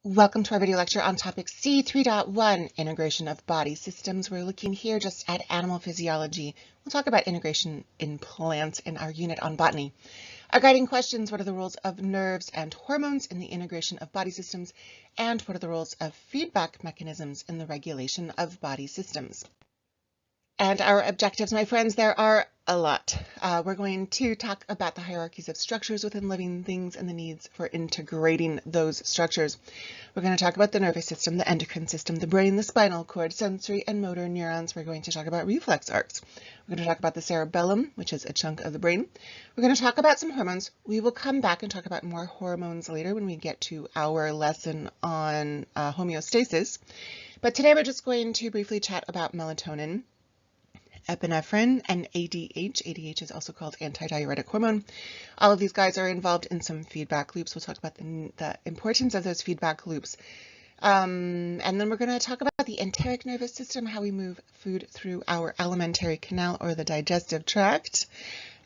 Welcome to our video lecture on topic C3.1, Integration of Body Systems. We're looking here just at animal physiology. We'll talk about integration in plants in our unit on botany. Our guiding questions: what are the roles of nerves and hormones in the integration of body systems? And what are the roles of feedback mechanisms in the regulation of body systems? And our objectives, my friends, there are a lot. We're going to talk about the hierarchies of structures within living things and the needs for integrating those structures. We're going to talk about the nervous system, the endocrine system, the brain, the spinal cord, sensory and motor neurons. We're going to talk about reflex arcs. We're going to talk about the cerebellum, which is a chunk of the brain. We're going to talk about some hormones. We will come back and talk about more hormones later when we get to our lesson on homeostasis. But today we're just going to briefly chat about melatonin, epinephrine, and ADH. ADH is also called antidiuretic hormone. All of these guys are involved in some feedback loops. We'll talk about the importance of those feedback loops. And then we're going to talk about the enteric nervous system, how we move food through our alimentary canal or the digestive tract.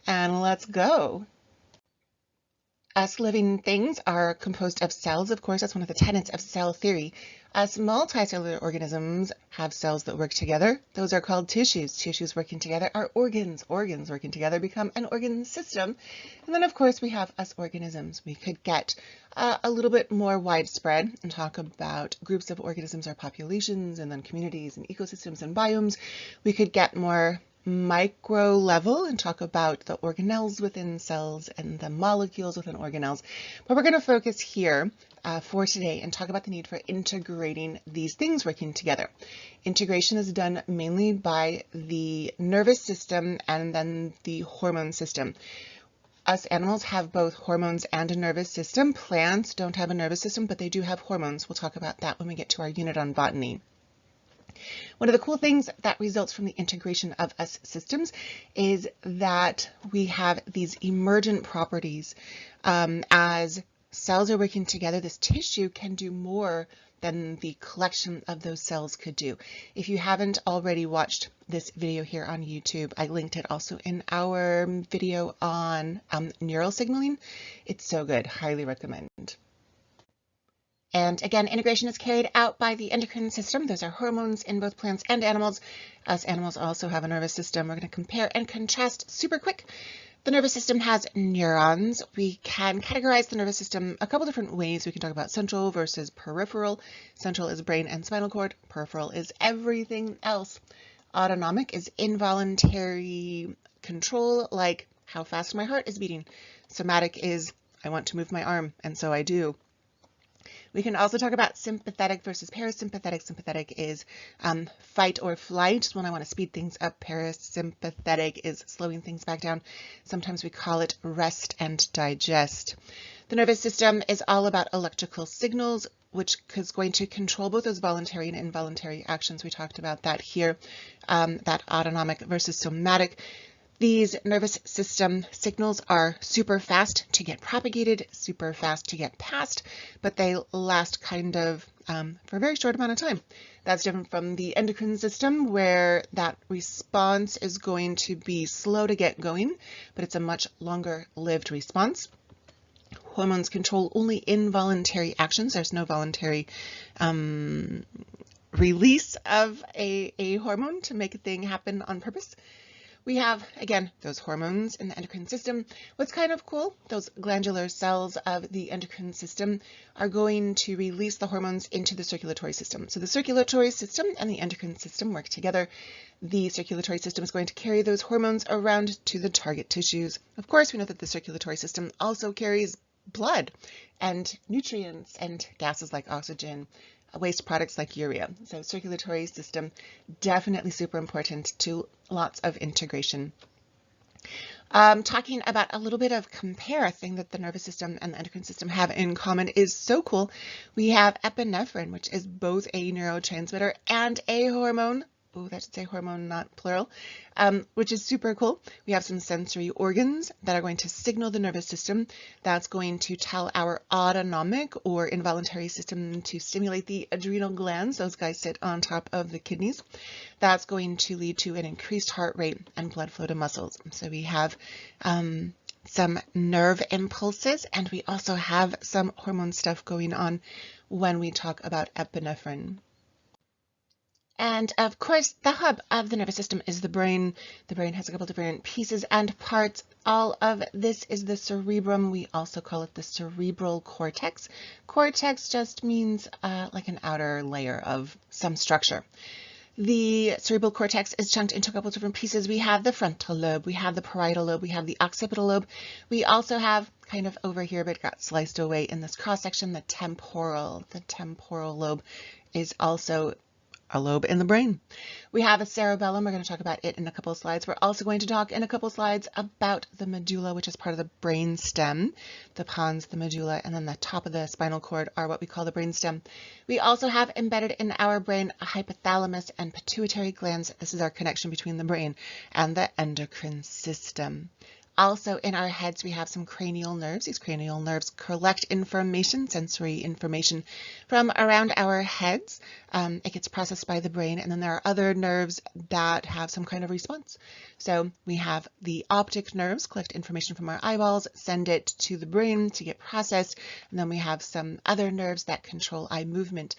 And let's go. Us living things are composed of cells. Of course, that's one of the tenets of cell theory. Us multicellular organisms have cells that work together. Those are called tissues. Tissues working together are organs. Organs working together become an organ system. And then, of course, we have us organisms. We could get a little bit more widespread and talk about groups of organisms or populations, and then communities and ecosystems and biomes. We could get more micro level and talk about the organelles within cells and the molecules within organelles. But we're going to focus here for today and talk about the need for integrating these things working together. Integration is done mainly by the nervous system and then the hormone system. Us animals have both hormones and a nervous system. Plants don't have a nervous system, but they do have hormones. We'll talk about that when we get to our unit on botany. One of the cool things that results from the integration of us systems is that we have these emergent properties. As cells are working together, this tissue can do more than the collection of those cells could do. If you haven't already watched this video here on YouTube, I linked it also in our video on neural signaling. It's so good, highly recommend. And again, integration is carried out by the endocrine system. Those are hormones in both plants and animals. Us animals also have a nervous system. We're going to compare and contrast super quick. The nervous system has neurons. We can categorize the nervous system a couple different ways. We can talk about central versus peripheral. Central is brain and spinal cord. Peripheral is everything else. Autonomic is involuntary control, like how fast my heart is beating. Somatic is I want to move my arm, and so I do. We can also talk about sympathetic versus parasympathetic. Sympathetic is fight or flight, when I want to speed things up. Parasympathetic is slowing things back down. Sometimes we call it rest and digest. The nervous system is all about electrical signals, which is going to control both those voluntary and involuntary actions. We talked about that here, that autonomic versus somatic. These nervous system signals are super fast to get propagated, super fast to get passed, but they last kind of for a very short amount of time. That's different from the endocrine system, where that response is going to be slow to get going, but it's a much longer lived response. Hormones control only involuntary actions. There's no voluntary release of a hormone to make a thing happen on purpose. We have, again, those hormones in the endocrine system. What's kind of cool, those glandular cells of the endocrine system are going to release the hormones into the circulatory system. So the circulatory system and the endocrine system work together. The circulatory system is going to carry those hormones around to the target tissues. Of course, we know that the circulatory system also carries blood and nutrients and gases like oxygen, waste products like urea. So circulatory system, definitely super important to lots of integration. Talking about a little bit of compare, a thing that the nervous system and the endocrine system have in common is so cool. We have epinephrine, which is both a neurotransmitter and a hormone. Oh, that should say hormone, not plural, which is super cool. We have some sensory organs that are going to signal the nervous system. That's going to tell our autonomic or involuntary system to stimulate the adrenal glands. Those guys sit on top of the kidneys. That's going to lead to an increased heart rate and blood flow to muscles. So we have some nerve impulses, and we also have some hormone stuff going on when we talk about epinephrine. And of course, the hub of the nervous system is the brain. The brain has a couple different pieces and parts. All of this is the cerebrum. We also call it the cerebral cortex. Cortex just means like an outer layer of some structure. The cerebral cortex is chunked into a couple different pieces. We have the frontal lobe, we have the parietal lobe, we have the occipital lobe. We also have, kind of over here, but got sliced away in this cross section, the temporal. The temporal lobe is also a lobe in the brain. We have a cerebellum. We're going to talk about it in a couple of slides. We're also going to talk in a couple of slides about the medulla, which is part of the brain stem. The pons, the medulla, and then the top of the spinal cord are what we call the brain stem. We also have embedded in our brain a hypothalamus and pituitary glands. This is our connection between the brain and the endocrine system. Also in our heads, we have some cranial nerves. These cranial nerves collect information, sensory information from around our heads. It gets processed by the brain, and then there are other nerves that have some kind of response. So we have the optic nerves collect information from our eyeballs, send it to the brain to get processed, and then we have some other nerves that control eye movement.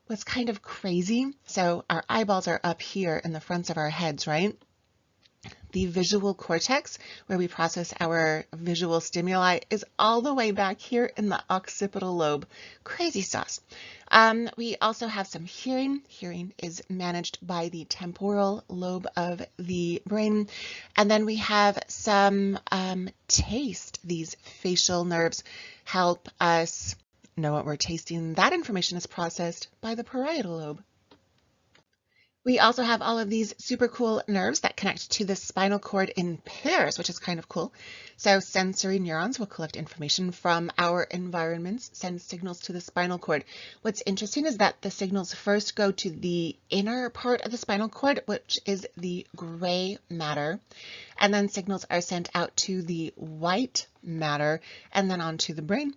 What's kind of crazy, so our eyeballs are up here in the fronts of our heads, right? The visual cortex, where we process our visual stimuli, is all the way back here in the occipital lobe. Crazy sauce. We also have some hearing. Hearing is managed by the temporal lobe of the brain. And then we have some taste. These facial nerves help us know what we're tasting. That information is processed by the parietal lobe. We also have all of these super cool nerves that connect to the spinal cord in pairs, which is kind of cool. So sensory neurons will collect information from our environments, send signals to the spinal cord. What's interesting is that the signals first go to the inner part of the spinal cord, which is the gray matter, and then signals are sent out to the white matter and then on to the brain.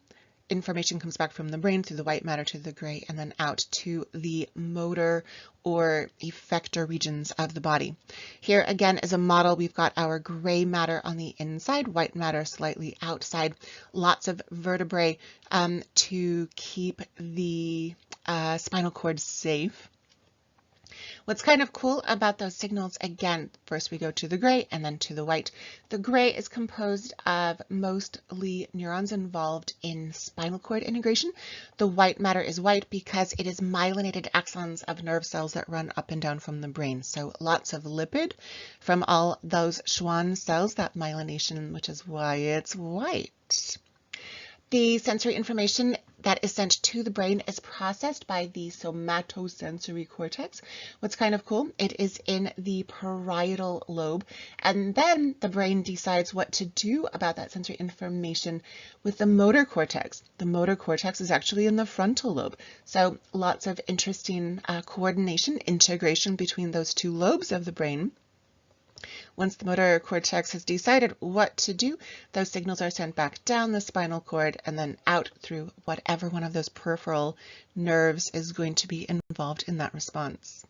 Information comes back from the brain through the white matter to the gray and then out to the motor or effector regions of the body. Here again is a model. We've got our gray matter on the inside, white matter slightly outside, lots of vertebrae to keep the spinal cord safe. What's kind of cool about those signals, again, first we go to the gray and then to the white. The gray is composed of mostly neurons involved in spinal cord integration. The white matter is white because it is myelinated axons of nerve cells that run up and down from the brain. So lots of lipid from all those Schwann cells, that myelination, which is why it's white. The sensory information that is sent to the brain is processed by the somatosensory cortex. What's kind of cool, it is in the parietal lobe, and then the brain decides what to do about that sensory information with the motor cortex. The motor cortex is actually in the frontal lobe, so lots of interesting coordination, integration between those two lobes of the brain. Once the motor cortex has decided what to do, those signals are sent back down the spinal cord and then out through whatever one of those peripheral nerves is going to be involved in that response.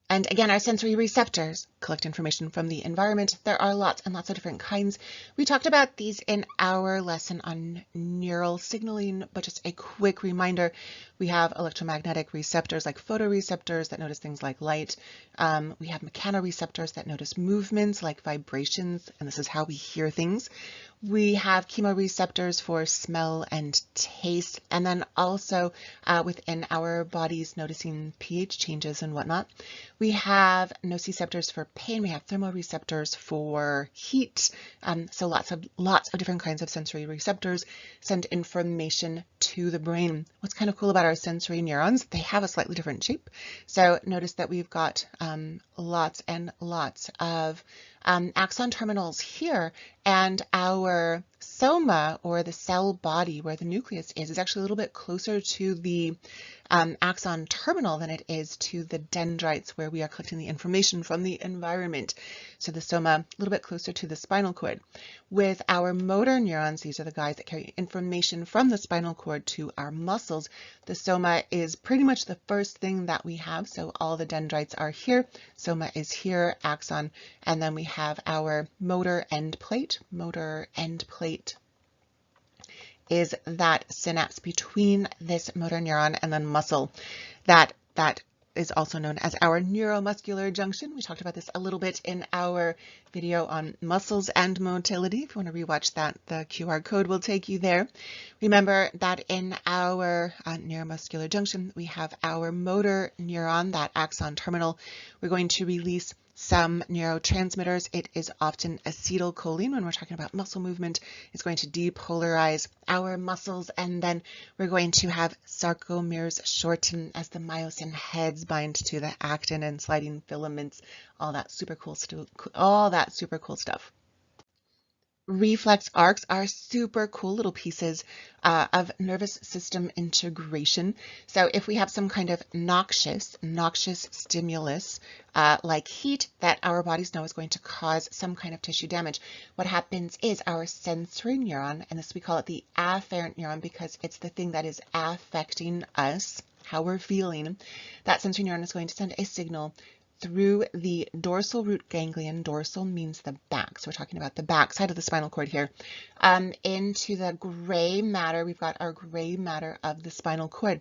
And again, our sensory receptors collect information from the environment. There are lots and lots of different kinds. We talked about these in our lesson on neural signaling, but just a quick reminder, we have electromagnetic receptors like photoreceptors that notice things like light. We have mechanoreceptors that notice movements like vibrations, and this is how we hear things. We have chemoreceptors for smell and taste, and then also within our bodies noticing pH changes and whatnot. We have nociceptors for pain. We have thermoreceptors for heat. So lots of different kinds of sensory receptors send information to the brain. What's kind of cool about our sensory neurons, they have a slightly different shape. So notice that we've got lots and lots of axon terminals here, and our soma, or the cell body where the nucleus is actually a little bit closer to the axon terminal than it is to the dendrites where we are collecting the information from the environment. to the soma, a little bit closer to the spinal cord. With our motor neurons, these are the guys that carry information from the spinal cord to our muscles. The soma is pretty much the first thing that we have. So all the dendrites are here, soma is here, axon, and then we have our motor end plate. Motor end plate is that synapse between this motor neuron and then muscle. That is also known as our neuromuscular junction. We talked about this a little bit in our video on muscles and motility. If you want to rewatch that, the QR code will take you there. Remember that in our neuromuscular junction, we have our motor neuron, that axon terminal. We're going to release some neurotransmitters. It is often acetylcholine when we're talking about muscle movement. It's going to depolarize our muscles, and then we're going to have sarcomeres shorten as the myosin heads bind to the actin and sliding filaments. All that super cool stuff. Reflex arcs are super cool little pieces of nervous system integration. So if we have some kind of noxious stimulus like heat that our bodies know is going to cause some kind of tissue damage, what happens is our sensory neuron, and this we call it the afferent neuron because it's the thing that is affecting us, how we're feeling, that sensory neuron is going to send a signal through the dorsal root ganglion. Dorsal means the back, so we're talking about the back side of the spinal cord here, into the gray matter. We've got our gray matter of the spinal cord.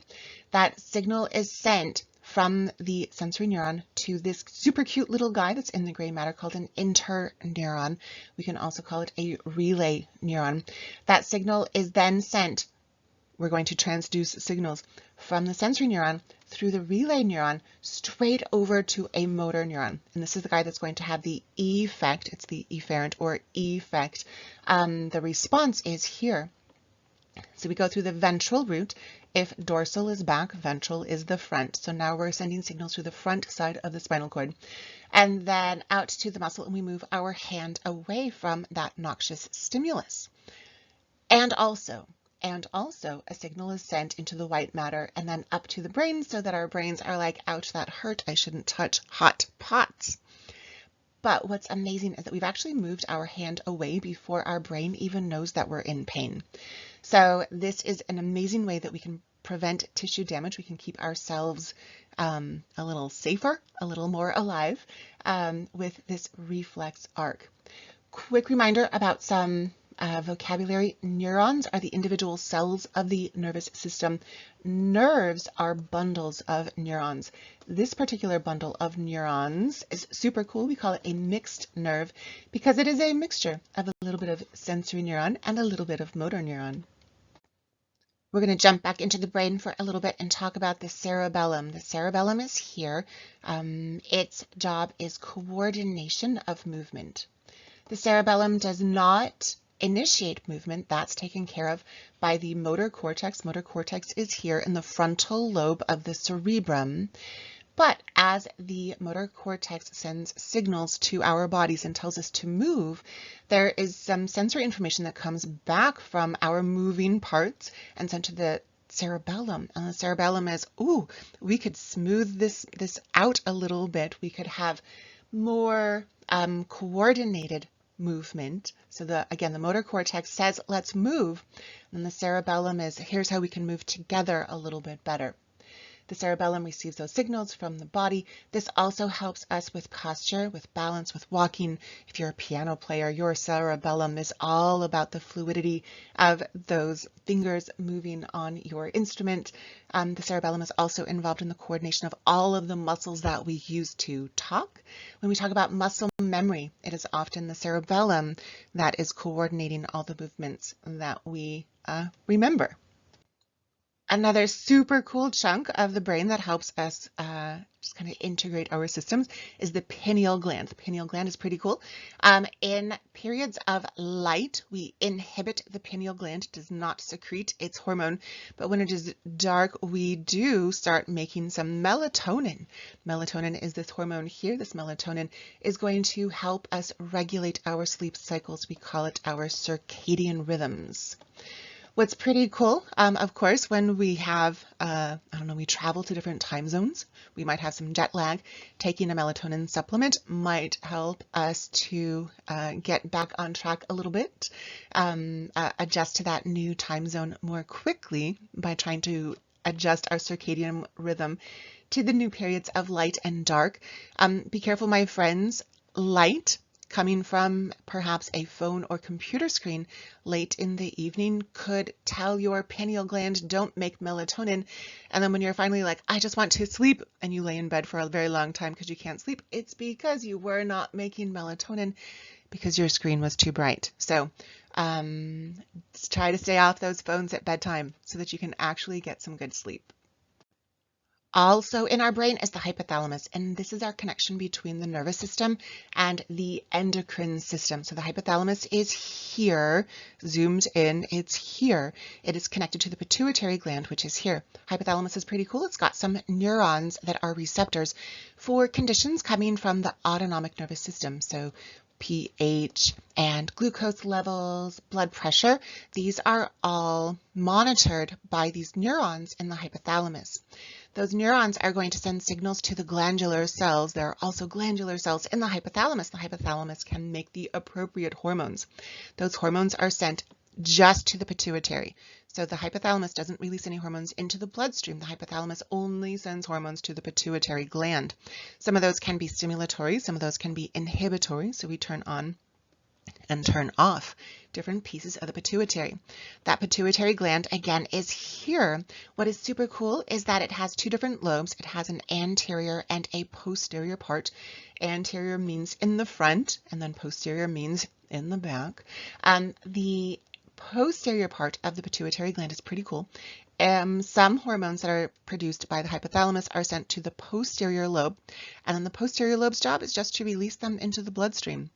That signal is sent from the sensory neuron to this super cute little guy that's in the gray matter called an interneuron. We can also call it a relay neuron. That signal is then sent. We're going to transduce signals from the sensory neuron through the relay neuron straight over to a motor neuron. And this is the guy that's going to have the effect. It's the efferent or effect. The response is here. So we go through the ventral root. If dorsal is back, ventral is the front. So now we're sending signals through the front side of the spinal cord. And then out to the muscle, and we move our hand away from that noxious stimulus. And also a signal is sent into the white matter and then up to the brain so that our brains are like, ouch, that hurt, I shouldn't touch hot pots. But what's amazing is that we've actually moved our hand away before our brain even knows that we're in pain. So this is an amazing way that we can prevent tissue damage. We can keep ourselves a little safer, a little more alive with this reflex arc. Quick reminder about some vocabulary. Neurons are the individual cells of the nervous system. Nerves are bundles of neurons. This particular bundle of neurons is super cool. We call it a mixed nerve because it is a mixture of a little bit of sensory neuron and a little bit of motor neuron. We're going to jump back into the brain for a little bit and talk about the cerebellum. The cerebellum is here. Its job is coordination of movement. The cerebellum does not initiate movement. That's taken care of by the motor cortex. Motor cortex is here in the frontal lobe of the cerebrum. But as the motor cortex sends signals to our bodies and tells us to move, there is some sensory information that comes back from our moving parts and sent to the cerebellum. And the cerebellum is, ooh, we could smooth this out a little bit. We could have more coordinated movement. So again, the motor cortex says, let's move. And the cerebellum is, here's how we can move together a little bit better. The cerebellum receives those signals from the body. This also helps us with posture, with balance, with walking. If you're a piano player, your cerebellum is all about the fluidity of those fingers moving on your instrument. The cerebellum is also involved in the coordination of all of the muscles that we use to talk. When we talk about muscle memory, it is often the cerebellum that is coordinating all the movements that we remember. Another super cool chunk of the brain that helps us just kind of integrate our systems is the pineal gland. The pineal gland is pretty cool. In periods of light, we inhibit the pineal gland. It does not secrete its hormone, but when it is dark, we do start making some melatonin. Melatonin is this hormone here. This melatonin is going to help us regulate our sleep cycles. We call it our circadian rhythms. What's pretty cool, of course, when we have, we travel to different time zones, we might have some jet lag. Taking a melatonin supplement might help us to get back on track a little bit, adjust to that new time zone more quickly by trying to adjust our circadian rhythm to the new periods of light and dark. Be careful, my friends, light coming from perhaps a phone or computer screen late in the evening could tell your pineal gland, don't make melatonin. And then when you're finally like, I just want to sleep, and you lay in bed for a very long time because you can't sleep, it's because you were not making melatonin because your screen was too bright. So try to stay off those phones at bedtime so that you can actually get some good sleep. Also in our brain is the hypothalamus, and this is our connection between the nervous system and the endocrine system. So the hypothalamus is here, zoomed in, it's here. It is connected to the pituitary gland, which is here. Hypothalamus is pretty cool. It's got some neurons that are receptors for conditions coming from the autonomic nervous system. So pH and glucose levels, blood pressure, these are all monitored by these neurons in the hypothalamus. Those neurons are going to send signals to the glandular cells. There are also glandular cells in the hypothalamus. The hypothalamus can make the appropriate hormones. Those hormones are sent just to the pituitary. So the hypothalamus doesn't release any hormones into the bloodstream. The hypothalamus only sends hormones to the pituitary gland. Some of those can be stimulatory, some of those can be inhibitory. So we turn on and turn off different pieces of the pituitary. That pituitary gland, again, is here. What is super cool is that it has two different lobes. It has an anterior and a posterior part. Anterior means in the front, and then posterior means in the back. The posterior part of the pituitary gland is pretty cool. Some hormones that are produced by the hypothalamus are sent to the posterior lobe, and then the posterior lobe's job is just to release them into the bloodstream.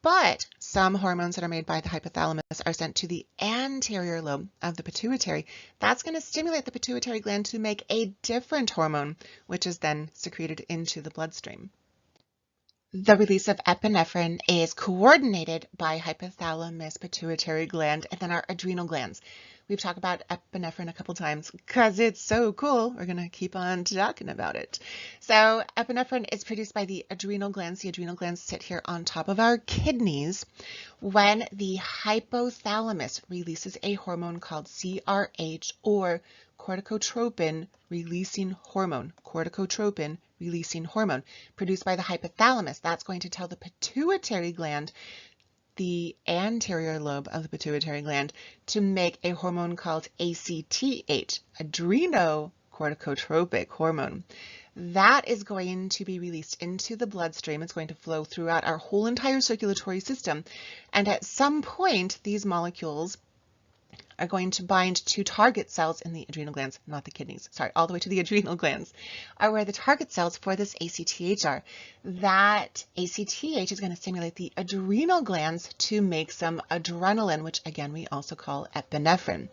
But some hormones that are made by the hypothalamus are sent to the anterior lobe of the pituitary. That's going to stimulate the pituitary gland to make a different hormone, which is then secreted into the bloodstream. The release of epinephrine is coordinated by hypothalamus, pituitary gland, and then our adrenal glands. We've talked about epinephrine a couple times because it's so cool. We're going to keep on talking about it. So epinephrine is produced by the adrenal glands. The adrenal glands sit here on top of our kidneys. When the hypothalamus releases a hormone called CRH, or corticotropin releasing hormone, produced by the hypothalamus, that's going to tell the pituitary gland, the anterior lobe of the pituitary gland, to make a hormone called ACTH, adrenocorticotropic hormone. That is going to be released into the bloodstream. It's going to flow throughout our whole entire circulatory system. And at some point, these molecules are going to bind to target cells in the adrenal glands, not the kidneys, sorry, all the way to the adrenal glands, are where the target cells for this ACTH are. That ACTH is going to stimulate the adrenal glands to make some adrenaline, which again we also call epinephrine.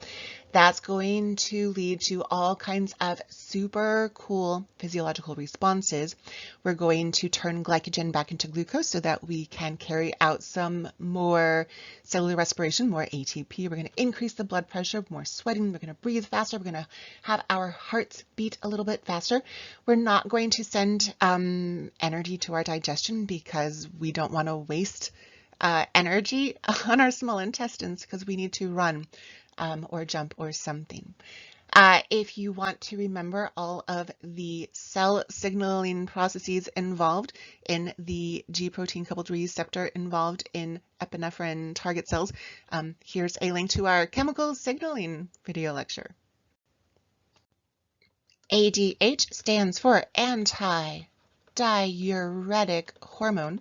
That's going to lead to all kinds of super cool physiological responses. We're going to turn glycogen back into glucose so that we can carry out some more cellular respiration, more ATP. We're going to increase the blood pressure, more sweating. We're going to breathe faster. We're going to have our hearts beat a little bit faster. We're not going to send energy to our digestion because we don't want to waste energy on our small intestines because we need to run or jump or something. If you want to remember all of the cell signaling processes involved in the G protein coupled receptor involved in epinephrine target cells, here's a link to our chemical signaling video lecture. ADH stands for anti-diuretic hormone.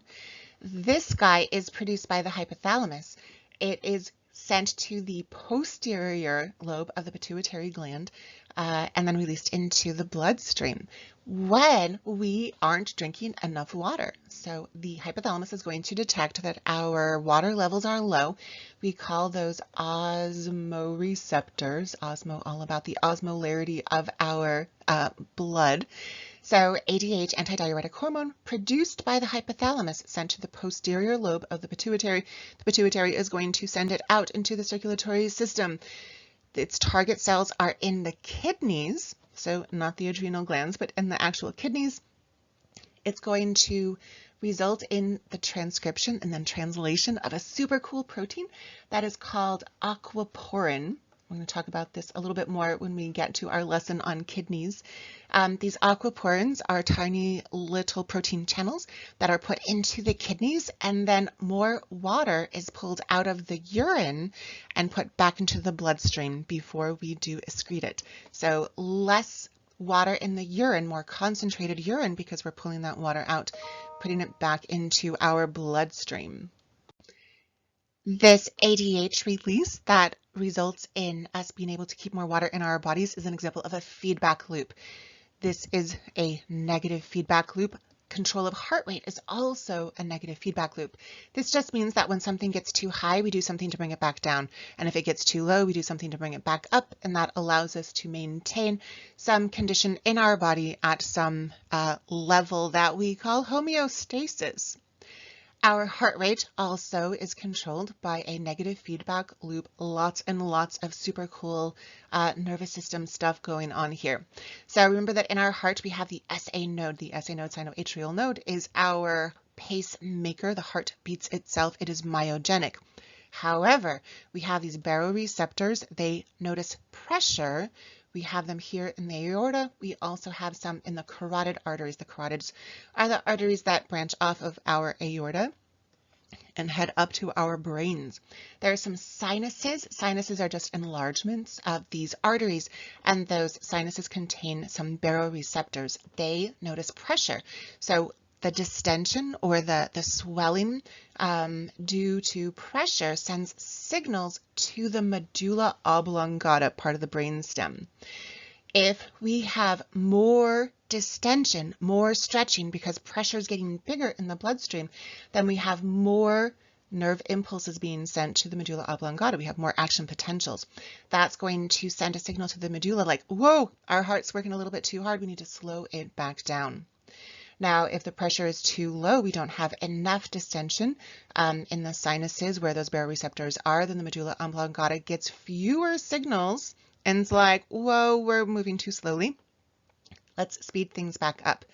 This guy is produced by the hypothalamus. It is sent to the posterior lobe of the pituitary gland and then released into the bloodstream when we aren't drinking enough water. So the hypothalamus is going to detect that our water levels are low. We call those osmoreceptors. Osmo, all about the osmolarity of our blood. So ADH, antidiuretic hormone, produced by the hypothalamus, sent to the posterior lobe of the pituitary. The pituitary is going to send it out into the circulatory system. its target cells are in the kidneys, so not the adrenal glands, but in the actual kidneys. It's going to result in the transcription and then translation of a super cool protein that is called aquaporin. I'm going to talk about this a little bit more when we get to our lesson on kidneys. These aquaporins are tiny little protein channels that are put into the kidneys, and then more water is pulled out of the urine and put back into the bloodstream before we do excrete it. So less water in the urine, more concentrated urine, because we're pulling that water out, putting it back into our bloodstream. This ADH release that results in us being able to keep more water in our bodies is an example of a feedback loop. This is a negative feedback loop. Control of heart rate is also a negative feedback loop. This just means that when something gets too high, we do something to bring it back down. And if it gets too low, we do something to bring it back up. And that allows us to maintain some condition in our body at some level that we call homeostasis. Our heart rate also is controlled by a negative feedback loop. Lots and lots of super cool nervous system stuff going on here. So remember that in our heart we have the SA node. The SA node, sinoatrial node, is our pacemaker. The heart beats itself. It is myogenic. However, we have these baroreceptors. They notice pressure. We have them here in the aorta. We also have some in the carotid arteries. The carotids are the arteries that branch off of our aorta and head up to our brains. There are some sinuses. Sinuses are just enlargements of these arteries, and those sinuses contain some baroreceptors. They notice pressure. So the distension or the swelling due to pressure sends signals to the medulla oblongata, part of the brainstem. If we have more distension, more stretching, because pressure is getting bigger in the bloodstream, then we have more nerve impulses being sent to the medulla oblongata. We have more action potentials. That's going to send a signal to the medulla like, whoa, our heart's working a little bit too hard. We need to slow it back down. Now, if the pressure is too low, we don't have enough distension in the sinuses where those baroreceptors are, then the medulla oblongata gets fewer signals and it's like, whoa, we're moving too slowly. Let's speed things back up.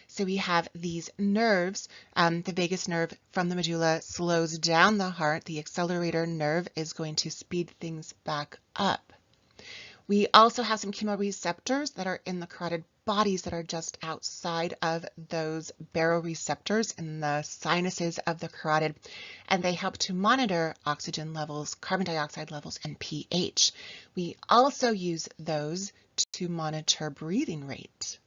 So we have these nerves. The vagus nerve from the medulla slows down the heart. The accelerator nerve is going to speed things back up. We also have some chemoreceptors that are in the carotid bodies that are just outside of those baroreceptors in the sinuses of the carotid, and they help to monitor oxygen levels, carbon dioxide levels, and pH. We also use those to monitor breathing rate.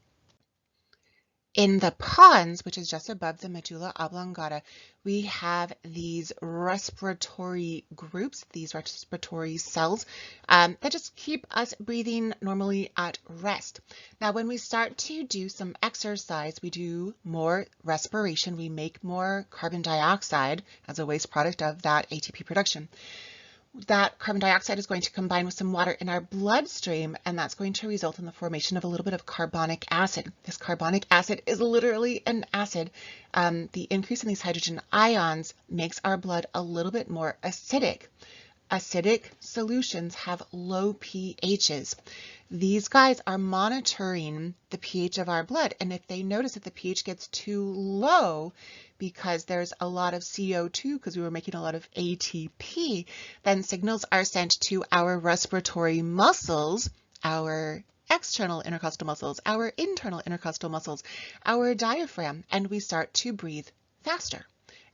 In the pons, which is just above the medulla oblongata, we have these respiratory groups, these respiratory cells that just keep us breathing normally at rest. Now, when we start to do some exercise, we do more respiration. We make more carbon dioxide as a waste product of that ATP production. That carbon dioxide is going to combine with some water in our bloodstream, and that's going to result in the formation of a little bit of carbonic acid. This carbonic acid is literally an acid. The increase in these hydrogen ions makes our blood a little bit more acidic. Acidic solutions have low pHs. These guys are monitoring the pH of our blood, and if they notice that the pH gets too low because there's a lot of CO2 because we were making a lot of ATP, then signals are sent to our respiratory muscles, our external intercostal muscles, our internal intercostal muscles, our diaphragm, and we start to breathe faster.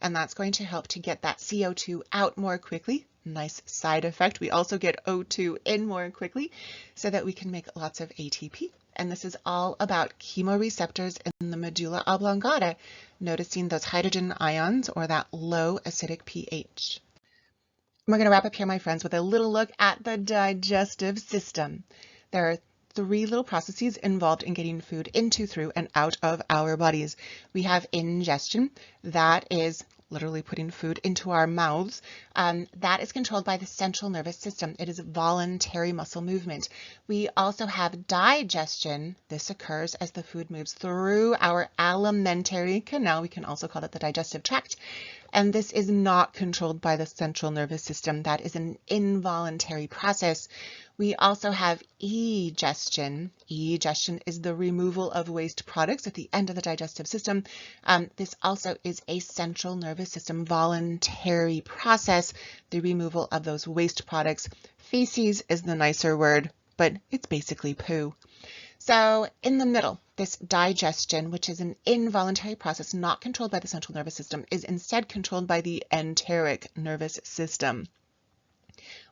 And that's going to help to get that CO2 out more quickly. Nice side effect. We also get O2 in more quickly so that we can make lots of ATP. And this is all about chemoreceptors in the medulla oblongata, noticing those hydrogen ions or that low acidic pH. We're going to wrap up here, my friends, with a little look at the digestive system. There are three little processes involved in getting food into, through, and out of our bodies. We have ingestion. That is literally putting food into our mouths. That is controlled by the central nervous system. It is voluntary muscle movement. We also have digestion. This occurs as the food moves through our alimentary canal. We can also call it the digestive tract. And this is not controlled by the central nervous system. That is an involuntary process. We also have egestion. Egestion is the removal of waste products at the end of the digestive system. This also is a central nervous system voluntary process, the removal of those waste products. Feces is the nicer word, but it's basically poo. So in the middle, this digestion, which is an involuntary process not controlled by the central nervous system, is instead controlled by the enteric nervous system.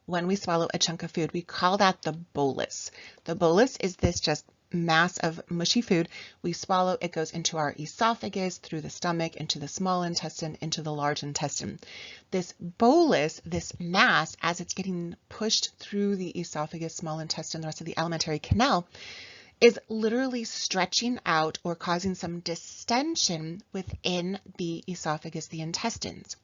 When we swallow a chunk of food, we call that the bolus. The bolus is this just mass of mushy food. We swallow, it goes into our esophagus, through the stomach, into the small intestine, into the large intestine. This bolus, this mass, as it's getting pushed through the esophagus, small intestine, the rest of the alimentary canal, is literally stretching out or causing some distension within the esophagus, the intestines.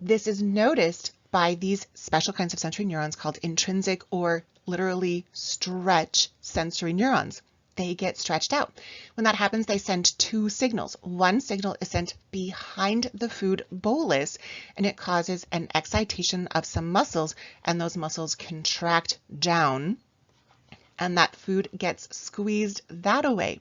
This is noticed by these special kinds of sensory neurons called intrinsic or literally stretch sensory neurons. They get stretched out. When that happens, they send two signals. One signal is sent behind the food bolus, and it causes an excitation of some muscles, and those muscles contract down, and that food gets squeezed that away.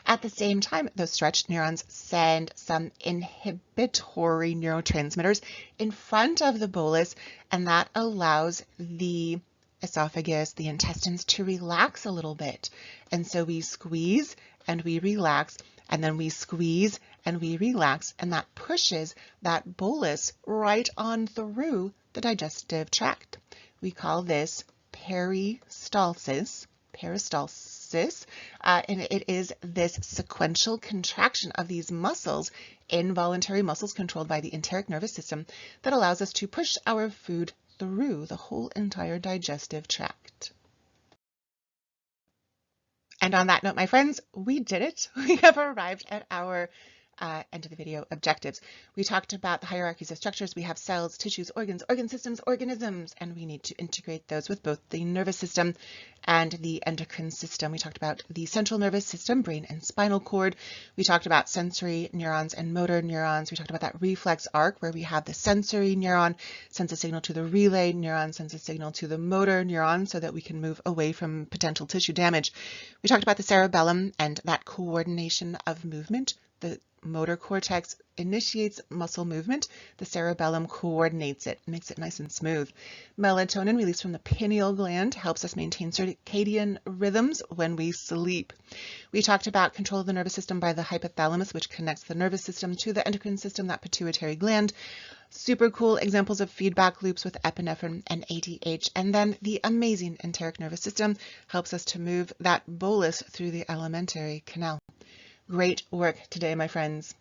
At the same time, those stretched neurons send some inhibitory neurotransmitters in front of the bolus, and that allows the esophagus, the intestines, to relax a little bit. And so we squeeze and we relax, and then we squeeze and we relax, and that pushes that bolus right on through the digestive tract. We call this peristalsis. And it is this sequential contraction of these muscles, involuntary muscles controlled by the enteric nervous system, that allows us to push our food through the whole entire digestive tract. And on that note, my friends, we did it. We have arrived at our end of the video objectives. We talked about the hierarchies of structures. We have cells, tissues, organs, organ systems, organisms, and we need to integrate those with both the nervous system and the endocrine system. We talked about the central nervous system, brain and spinal cord. We talked about sensory neurons and motor neurons. We talked about that reflex arc where we have the sensory neuron sends a signal to the relay neuron, sends a signal to the motor neuron so that we can move away from potential tissue damage. We talked about the cerebellum and that coordination of movement. The motor cortex initiates muscle movement. The cerebellum coordinates it, makes it nice and smooth. Melatonin released from the pineal gland helps us maintain circadian rhythms when we sleep. We talked about control of the nervous system by the hypothalamus, which connects the nervous system to the endocrine system, that pituitary gland. Super cool examples of feedback loops with epinephrine and ADH. And then the amazing enteric nervous system helps us to move that bolus through the alimentary canal. Great work today, my friends.